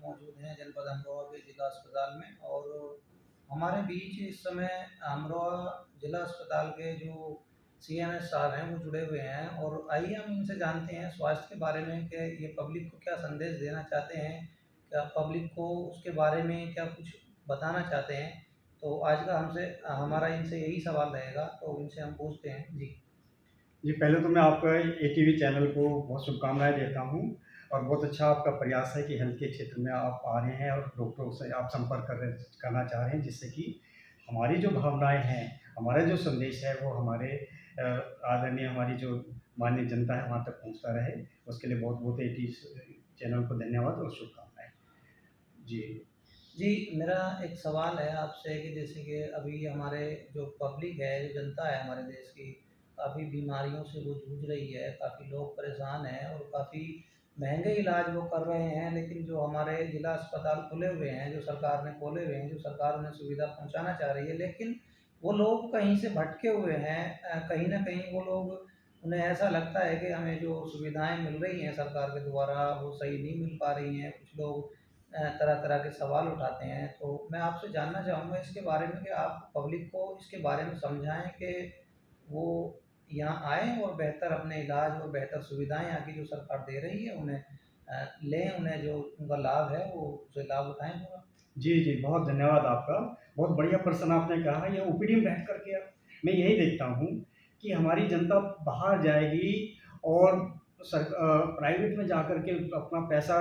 मौजूद हैं जनपद अमरोहा के जिला अस्पताल में। और हमारे बीच इस समय अमरोहा जिला अस्पताल के जो सीएमएस साहब हैं वो जुड़े हुए हैं, और आइए हम इनसे जानते हैं स्वास्थ्य के बारे में कि ये पब्लिक को क्या संदेश देना चाहते हैं, क्या पब्लिक को उसके बारे में क्या कुछ बताना चाहते हैं। तो आज का हमसे हमारा इनसे यही सवाल रहेगा, तो इनसे हम पूछते हैं जी। जी, पहले तो मैं आपका एटीवी चैनल को बहुत शुभकामनाएँ देता हूँ और बहुत अच्छा आपका प्रयास है कि हेल्थ के क्षेत्र में आप आ रहे हैं और डॉक्टरों से आप संपर्क करना चाह रहे हैं, जिससे कि हमारी जो भावनाएँ हैं, हमारा जो संदेश है वो हमारे आदरणीय हमारी जो माननीय जनता है वहाँ तक पहुँचता रहे। उसके लिए बहुत-बहुत एटी चैनल को धन्यवाद और शुभकामनाएँ। जी। जी, मेरा एक सवाल है आपसे कि जैसे कि अभी हमारे जो पब्लिक है, जो जनता है हमारे देश की, काफ़ी बीमारियों से वो जूझ रही है, काफ़ी लोग परेशान हैं और काफ़ी महँगे इलाज वो कर रहे हैं। लेकिन जो हमारे जिला अस्पताल खुले हुए हैं, जो सरकार ने खोले हुए हैं, जो सरकार उन्हें सुविधा पहुँचाना चाह रही है, लेकिन वो लोग कहीं से भटके हुए हैं। कहीं न कहीं वो लोग, उन्हें ऐसा लगता है कि हमें जो सुविधाएँ मिल रही हैं सरकार के द्वारा, वो सही नहीं मिल पा रही हैं। कुछ लोग तरह-तरह के सवाल उठाते हैं। तो मैं आपसे जानना चाहूँगा इसके बारे में कि आप पब्लिक को इसके बारे में समझाएँ कि वो यहाँ आएँ और बेहतर अपने इलाज और बेहतर सुविधाएँ यहाँ की जो सरकार दे रही है उन्हें लें, उन्हें जो उनका लाभ है वो उसे लाभ उठाएँ पूरा। जी, जी, बहुत धन्यवाद आपका। बहुत बढ़िया प्रश्न आपने कहा। ये ओपीडी में बैठ कर के मैं यही देखता हूँ कि हमारी जनता बाहर जाएगी और प्राइवेट में जाकर के अपना पैसा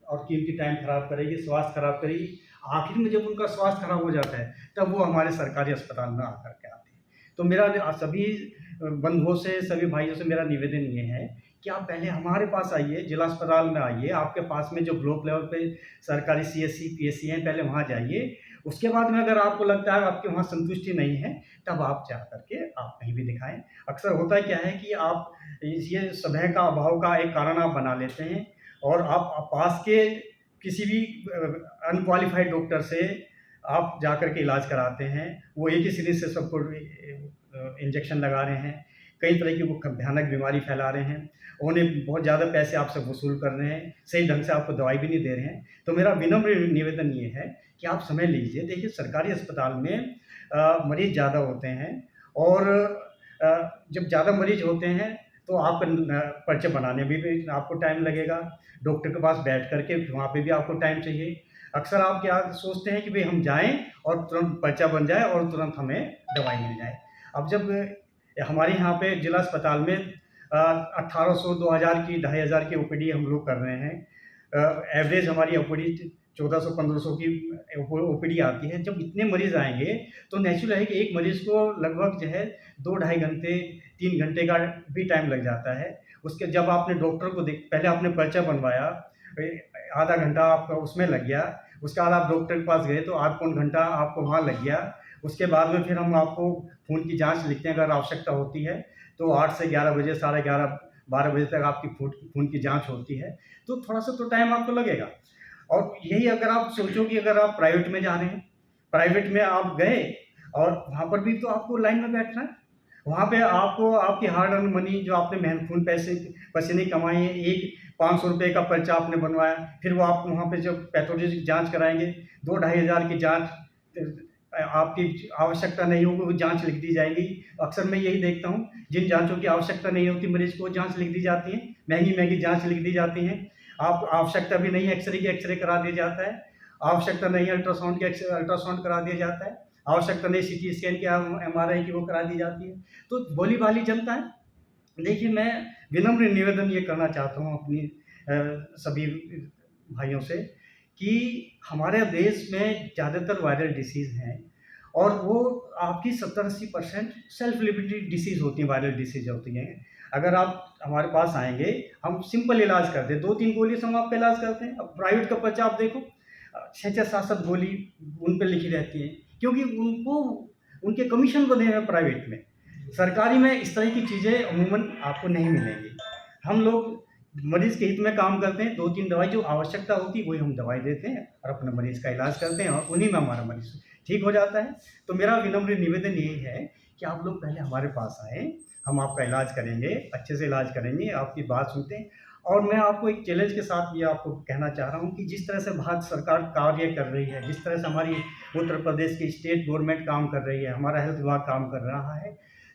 और कीमती टाइम खराब करेगी, स्वास्थ्य खराब करेगी। आखिर में जब उनका स्वास्थ्य खराब हो जाता है, तब वो हमारे सरकारी अस्पताल में आकर के आते हैं। तो मेरा सभी बंधुओं से, सभी भाइयों से मेरा निवेदन ये है कि आप पहले हमारे पास आइए, जिला अस्पताल में आइए। आपके पास में जो ब्लॉक लेवल पे सरकारी सीएससी, पीएससी हैं, पहले वहाँ जाइए। उसके बाद में अगर आपको लगता है आपके वहाँ संतुष्टि नहीं है, तब आप जा कर के आप कहीं भी दिखाएँ। अक्सर होता क्या है कि आप ये समय का अभाव का एक कारण आप बना लेते हैं और आप पास के किसी भी अनक्वालिफ़ाइड डॉक्टर से आप जाकर के इलाज कराते हैं। वो एक ही सिरिंज से सबको इंजेक्शन लगा रहे हैं। कई तरह की वो भयानक बीमारी फैला रहे हैं। उन्हें बहुत ज़्यादा पैसे आपसे वसूल कर रहे हैं, सही ढंग से आपको दवाई भी नहीं दे रहे हैं। तो मेरा विनम्र निवेदन ये है कि आप समय लीजिए। देखिए सरकारी अस्पताल में मरीज़ ज़्यादा होते हैं और जब ज़्यादा मरीज़ होते हैं तो आप पर्चे बनाने में भी आपको टाइम लगेगा। डॉक्टर के पास बैठ कर के वहाँ पे भी आपको टाइम चाहिए। अक्सर आप क्या सोचते हैं कि भई हम जाएँ और तुरंत पर्चा बन जाए और तुरंत हमें दवाई मिल जाए। अब जब हमारे यहाँ पे जिला अस्पताल में 1800 2000 की 2500 की ओपीडी हम लोग कर रहे हैं। एवरेज हमारी ओपीडी 1400-1500 की ओपीडी आती है। जब इतने मरीज़ आएँगे तो नेचुरल है कि एक मरीज़ को लगभग जो है 2 ढाई घंटे, 3 घंटे का भी टाइम लग जाता है। उसके जब आपने डॉक्टर को पहले आपने पर्चा बनवाया, आधा घंटा आपका उसमें लग गया। उसके बाद आप डॉक्टर के पास गए तो आध पौन घंटा आपको वहाँ लग गया। उसके बाद में फिर हम आपको खून की जाँच लिखते हैं अगर आवश्यकता होती है, तो 8 से 11 बजे, साढ़े 11, 12 बजे तक आपकी खून की जाँच होती है, तो थोड़ा-सा तो टाइम आपको लगेगा। और यही अगर आप सोचो कि अगर आप प्राइवेट में जा रहे हैं, प्राइवेट में आप गए और वहाँ पर भी तो आपको लाइन में बैठना है। वहाँ पे आपको आपकी हार्ड अर्न्ड मनी जो आपने मेहनत खून पैसे पसीने की कमाई है, एक ₹500 का पर्चा आपने बनवाया, फिर वो आपको वहाँ पे जब पैथोलॉजी की जाँच कराएँगे, 2 ढाई हज़ार की जाँच आपकी आवश्यकता नहीं होगी, वो जाँच लिख दी जाएगी। अक्सर मैं यही देखता हूँ, जिन जाँचों की आवश्यकता नहीं होती मरीज़ को, वो जाँच लिख दी जाती हैं, महँगी-महँगी जाँच लिख दी जाती हैं। आप आवश्यकता भी नहीं है एक्स-रे की, एक्स-रे करा दिया जाता है। आवश्यकता नहीं है अल्ट्रासाउंड की, अल्ट्रासाउंड करा दिया जाता है। आवश्यकता नहीं सीटी स्कैन की, एमआरआई की, वो करा दी जाती है। तो भोली-भाली जनता है। देखिए, मैं विनम्र निवेदन ये करना चाहता हूँ अपनी सभी भाइयों से कि हमारे देश में ज़्यादातर वायरल डिसीज़ हैं और वो आपकी 70-80% सेल्फ लिमिटेड डिसीज़ होती हैं, वायरल डिसीज़ होती हैं। अगर आप हमारे पास आएँगे, हम सिंपल इलाज करते हैं, 2-3 गोली से हम आपका इलाज करते हैं। अब प्राइवेट का पर्चा आप देखो, 6-6 7-7 गोली उन पे लिखी रहती हैं, क्योंकि उनको उनके कमीशन बंधे हैं प्राइवेट में। सरकारी में इस तरह की चीज़ें अमूमन आपको नहीं मिलेंगी। हम लोग मरीज़ के हित में काम करते हैं, 2-3 दवाई जो आवश्यकता होती है वही हम दवाई देते हैं और अपने मरीज़ का इलाज करते हैं और उन्हीं में हमारा मरीज़ ठीक हो जाता है। तो मेरा विनम्र निवेदन यही है कि आप लोग पहले हमारे पास आएँ, हम आपका इलाज करेंगे, अच्छे से इलाज करेंगे, आपकी बात सुनते हैं और मैं आपको एक चैलेंज के साथ ये आपको कहना चाह रहा हूँ कि जिस तरह से भारत सरकार कार्य कर रही है, जिस तरह से हमारी उत्तर प्रदेश की स्टेट गवर्नमेंट काम कर रही है, हमारा हेल्थ विभाग काम कर रहा है,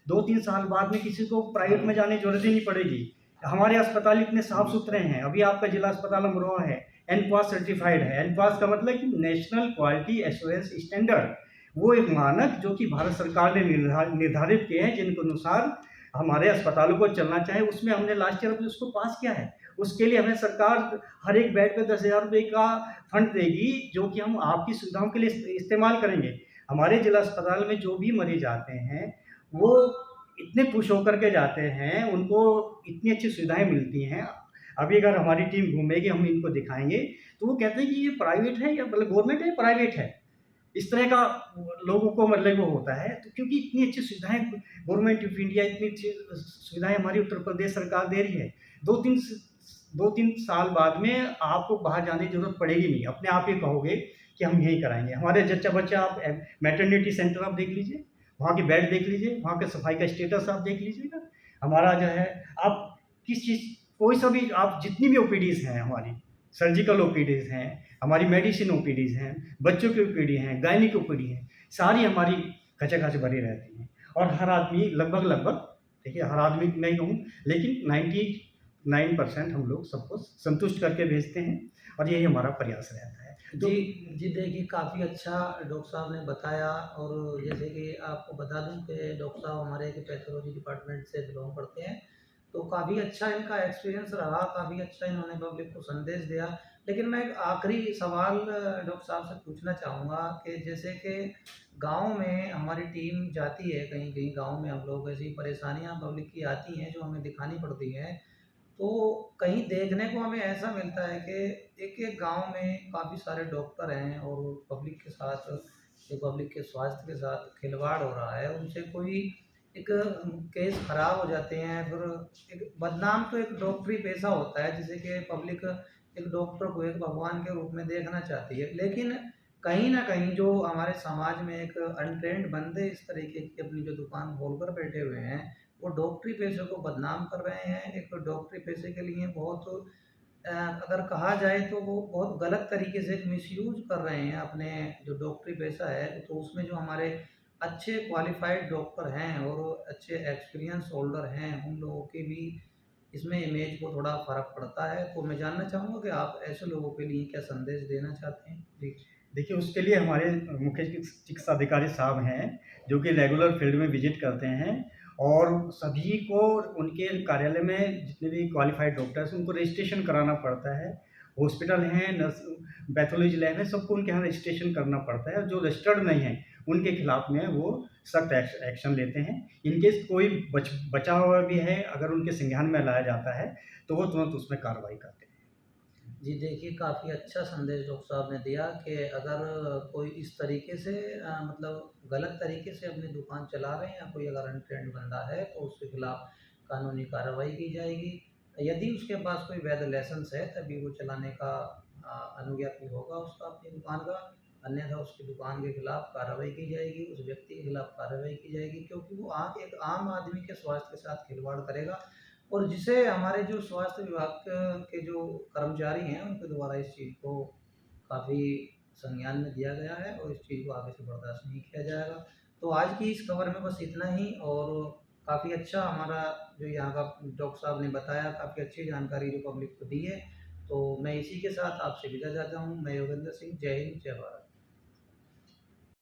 2-3 साल बाद में किसी को प्राइवेट में जाने की ज़रूरत ही नहीं पड़ेगी। हमारे अस्पताल इतने साफ-सुथरे हैं, अभी आपका जिला अस्पताल अमरोहा है, एनक्वास सर्टिफाइड है। एनक्वास का मतलब कि नेशनल क्वालिटी एश्योरेंस स्टैंडर्ड, वो एक मानक जो कि भारत सरकार ने निर्धारित किए हैं, जिनके अनुसार हमारे अस्पतालों को चलना चाहिए, उसमें हमने लास्ट ईयर उसको पास किया है। उसके लिए हमें सरकार हर एक बेड पे 10,000 रुपए का फंड देगी, जो कि हम आपकी सुविधाओं के लिए इस्तेमाल करेंगे। हमारे जिला अस्पताल में जो भी मरीज आते हैं, वो इतने खुश होकर के जाते हैं, उनको इतनी अच्छी सुविधाएँ मिलती हैं। अभी अगर हमारी टीम घूमेगी, हम इनको दिखाएँगे, तो वो कहते हैं कि ये प्राइवेट है या मतलब गवर्नमेंट है या प्राइवेट है। इस तरह का लोगों को मतलब वो होता है, तो क्योंकि इतनी अच्छी सुविधाएँ गवर्नमेंट ऑफ इंडिया इतनी अच्छी सुविधाएँ हमारी उत्तर प्रदेश सरकार दे रही है। 2-3 साल बाद में आपको बाहर जाने की ज़रूरत पड़ेगी नहीं, अपने आप ही कहोगे कि हम यहीं कराएँगे। हमारे जच्चा बच्चा आप मैटरनिटी सेंटर आप देख लीजिए, वहाँ की बेड देख लीजिए, वहाँ के सफाई का स्टेटस आप देख लीजिएगा। हमारा जो है आप किस चीज़ कोई सा भी आप जितनी भी ओपीडीज़ हैं हमारी, सर्जिकल ओपीडीज़ हैं, हमारी मेडिसिन ओपीडीज़ हैं, बच्चों की ओपीडी हैं, गायनिक ओपीडी हैं, सारी हमारी खचाखच भरी रहती हैं। और हर आदमी लगभग देखिए हर आदमी नहीं कहूँ, लेकिन 99% हम लोग सबको संतुष्ट करके भेजते हैं और यही हमारा प्रयास रहता है। तो जी, जी देखिए काफ़ी अच्छा डॉक्टर साहब ने बताया और जैसे कि आपको बता दूँ कि डॉक्टर साहब हमारे एक पैथोलॉजी डिपार्टमेंट से बिलॉन्ग करते हैं, तो काफ़ी अच्छा इनका एक्सपीरियंस रहा, काफ़ी अच्छा इन्होंने पब्लिक को संदेश दिया। लेकिन मैं एक आखिरी सवाल डॉक्टर साहब से पूछना चाहूँगा कि जैसे कि गाँव में हमारी टीम जाती है, कहीं-कहीं गाँव में हम लोग ऐसी परेशानियाँ पब्लिक की आती हैं, जो हमें दिखानी पड़ती हैं। तो कहीं देखने को हमें ऐसा मिलता है कि एक-एक गाँव में काफ़ी सारे डॉक्टर हैं और पब्लिक के साथ जो पब्लिक के स्वास्थ्य के साथ खिलवाड़ हो रहा है, उनसे कोई एक केस खराब हो जाते हैं, फिर एक बदनाम तो एक डॉक्टरी पेशा होता है, जिसे कि पब्लिक एक डॉक्टर को एक भगवान के रूप में देखना चाहती है। लेकिन कहीं न कहीं जो हमारे समाज में एक अनट्रेन्ड बंदे इस तरीके की अपनी जो दुकान खोल कर बैठे हुए हैं, वो डॉक्टरी पेशे को बदनाम कर रहे हैं। एक डॉक्टरी पेशे के लिए बहुत अगर कहा जाए तो वो बहुत गलत तरीके से एक मिसयूज़ कर रहे हैं अपने जो डॉक्टरी पेशा है, तो उसमें जो हमारे अच्छे क्वालिफ़ाइड डॉक्टर हैं और अच्छे एक्सपीरियंस होल्डर हैं, उन लोगों की भी इसमें इमेज को थोड़ा फ़र्क पड़ता है। तो मैं जानना चाहूँगा कि आप ऐसे लोगों के लिए क्या संदेश देना चाहते हैं? जी। देखिए उसके लिए हमारे मुख्य चिकित्सा अधिकारी साहब हैं, जो कि रेगुलर फील्ड में विज़िट करते हैं और सभी को उनके कार्यालय में जितने भी क्वालिफ़ाइड डॉक्टर्स हैं, उनको रजिस्ट्रेशन कराना पड़ता है। हॉस्पिटल हैं, नर्स पैथोलॉजी लैब है, सबको उनके यहाँ रजिस्ट्रेशन करना पड़ता है और जो रजिस्टर्ड नहीं हैं, उनके खिलाफ में वो सख्त एक्शन लेते हैं। इन केस कोई बचा हुआ भी है, अगर उनके संज्ञान में लाया जाता है, तो वो तुरंत उसमें कार्रवाई करते हैं। जी देखिए, काफ़ी अच्छा संदेश डॉक्टर साहब ने दिया कि अगर कोई इस तरीके से मतलब गलत तरीके से अपनी दुकान चला रहे हैं या कोई अगर अनट्रेन्ड बंदा है तो उसके खिलाफ कानूनी कार्रवाई की जाएगी। यदि उसके पास कोई वैध लाइसेंस है तभी वो चलाने का अनुज्ञात होगा उसका अपनी दुकान का, अन्यथा उसकी दुकान के खिलाफ कार्रवाई की जाएगी, उस व्यक्ति के खिलाफ कार्रवाई की जाएगी क्योंकि वो एक आम आदमी के स्वास्थ्य के साथ खिलवाड़ करेगा और जिसे हमारे जो स्वास्थ्य विभाग के जो कर्मचारी हैं, उनके द्वारा इस चीज़ को काफ़ी संज्ञान में दिया गया है और इस चीज़ को आगे से बर्दाश्त नहीं किया जाएगा। तो आज की इस खबर में बस इतना ही और काफ़ी अच्छा हमारा जो यहाँ का डॉक्टर साहब ने बताया, काफ़ी अच्छी जानकारी जो पब्लिक को दी है। तो मैं इसी के साथ आपसे विदा चाहता हूँ। मैं योगेंद्र सिंह, जय हिंद, जय भारत।